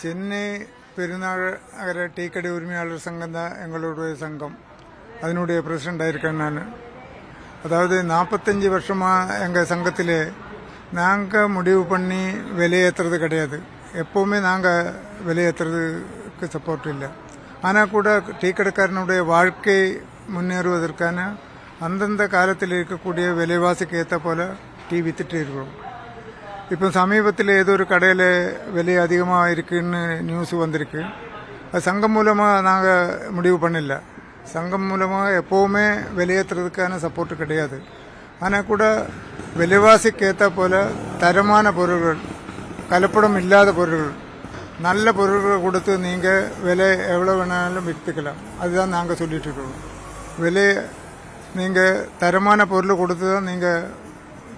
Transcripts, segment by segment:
சென்னை பெருநகர டீ கடை உரிமையாளர் சங்கம் தான் எங்களுடைய சங்கம். அதனுடைய பிரசிடண்டாக இருக்கேன் நான். அதாவது 45 வருஷமாக எங்கள் சங்கத்தில் நாங்கள் முடிவு பண்ணி விலையேற்றுறது கிடையாது. எப்போவுமே நாங்கள் விலையேற்றுறதுக்கு சப்போர்ட் இல்லை. ஆனால் கூட டீ கடைக்காரனுடைய வாழ்க்கை முன்னேறுவதற்கான அந்தந்த காலத்தில் இருக்கக்கூடிய விலைவாசிக்கு ஏற்ற போல் டீ வித்துட்டு இருக்கிறோம். இப்போ சமீபத்தில் ஏதோ ஒரு கடையில் விலை அதிகமாக இருக்குன்னு நியூஸ் வந்திருக்கு. அது சங்கம் மூலமாக நாங்கள் முடிவு பண்ணல. சங்கம் மூலமாக எப்போவுமே விலையேற்றுறதுக்கான சப்போர்ட்டு கிடையாது. ஆனால் கூட விலைவாசிக்கு ஏற்ற போல் தரமான பொருள்கள், கலப்படம் இல்லாத பொருள்கள், நல்ல பொருள்கள் கொடுத்து நீங்கள் விலை எவ்வளோ வேணாலும் விற்றுக்கலாம். அதுதான் நாங்கள் சொல்லிட்டு இருக்கோம். விலை நீங்கள் தரமான பொருள் கொடுத்து தான் நீங்கள்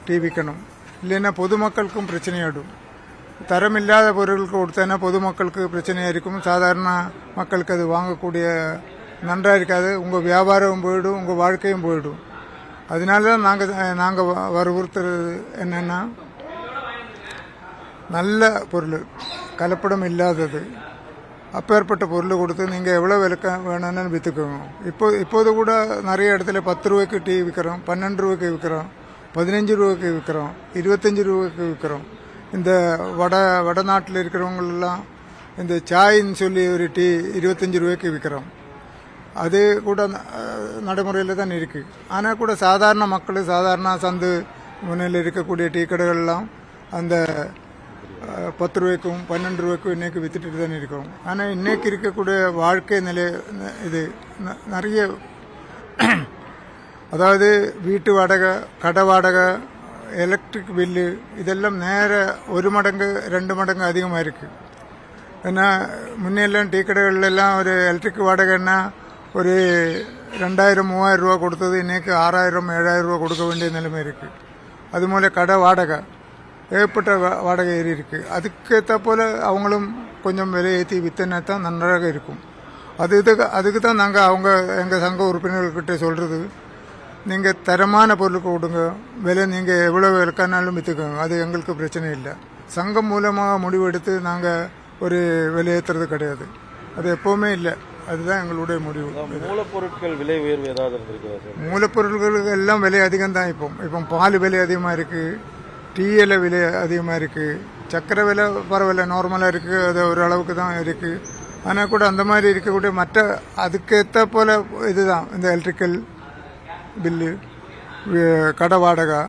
டீ விற்கணும். இல்லைன்னா பொதுமக்களுக்கும் பிரச்சனையாடும். தரம் இல்லாத பொருட்களுக்கு கொடுத்தேன்னா பொதுமக்களுக்கு பிரச்சனையாக இருக்கும். சாதாரண மக்களுக்கு அது வாங்கக்கூடிய நன்றாக இருக்காது. உங்கள் வியாபாரம் போயிடும், உங்கள் வாழ்க்கையும் போயிடும். அதனால தான் நாங்கள் வற்புறுத்துறது என்னென்னா, நல்ல பொருள், கலப்படம் இல்லாதது, அப்பேற்பட்ட பொருள் கொடுத்து நீங்கள் எவ்வளோ விலைக்க வேணும்னு விற்றுக்கோங்க. இப்போது கூட நிறைய இடத்துல 10 ரூபாய்க்கு டீ விற்கிறோம், 12 ரூபாய்க்கு விற்கிறோம், 15 ரூபாய்க்கு விற்கிறோம், 25 ரூபாய்க்கு விற்கிறோம். இந்த வடநாட்டில் இருக்கிறவங்களெல்லாம் இந்த சாயின்னு சொல்லி ஒரு டீ 25 ரூபாய்க்கு விற்கிறோம். அது கூட நடைமுறையில் தான் இருக்குது. ஆனால் கூட சாதாரண மக்கள், சாதாரண சந்து முன்னில் இருக்கக்கூடிய டீ கடைகள்லாம் அந்த 10 ரூபாய்க்கும் 12 ரூபாய்க்கும் இன்றைக்கி விற்றுட்டு தான் இருக்கிறோம். ஆனால் இன்றைக்கி இருக்கக்கூடிய வாழ்க்கை நிலை இது நிறைய, அதாவது வீட்டு வாடகை, கடை வாடகை, எலக்ட்ரிக் பில்லு, இதெல்லாம் நேர 1 மடங்கு 2 மடங்கு அதிகமாக இருக்குது. ஏன்னா முன்னெல்லாம் டீ கடைகள்லாம் ஒரு எலக்ட்ரிக் வாடகைன்னா ஒரு 2000-3000 ரூபா கொடுத்தது இன்றைக்கி 6000 7000 ரூபா கொடுக்க வேண்டிய நிலைமை இருக்குது. அதுபோல் கடை வாடகை, ஏற்பட்ட வாடகை ஏறி இருக்குது. அதுக்கேற்ற போல் அவங்களும் கொஞ்சம் விலை ஏற்றி வித்தனா தான் நன்றாக இருக்கும். அதுக்கு தான் நாங்கள் எங்கள் சங்க உறுப்பினர்கள்கிட்ட சொல்கிறது, நீங்கள் தரமான பொருளுக்கு கொடுங்க, விலை நீங்கள் எவ்வளோ விலைக்கானாலும் விற்றுக்கோங்க, அது எங்களுக்கு பிரச்சனை இல்லை. சங்கம் மூலமாக முடிவெடுத்து நாங்கள் ஒரு விலையேற்றுறது கிடையாது. அது எப்போவுமே இல்லை. அதுதான் எங்களுடைய முடிவு. மூலப்பொருட்கள் விலை உயர்வு ஏதாவது இருந்திருக்குதா சார்? மூலப்பொருட்களுக்கு எல்லாம் விலை அதிகம் தான். இப்போ பால் விலை அதிகமாக இருக்குது, டீயில் விலை அதிகமாக இருக்குது, சக்கரை விலை பரவாயில்ல, நார்மலாக இருக்குது, அது ஒரு அளவுக்கு தான் இருக்குது. ஆனால் கூட அந்த மாதிரி இருக்கக்கூடிய மற்ற அதுக்கேற்ற போல் இதுதான் இந்த எலக்ட்ரிக்கல் பில்லு, கடை வாடகை,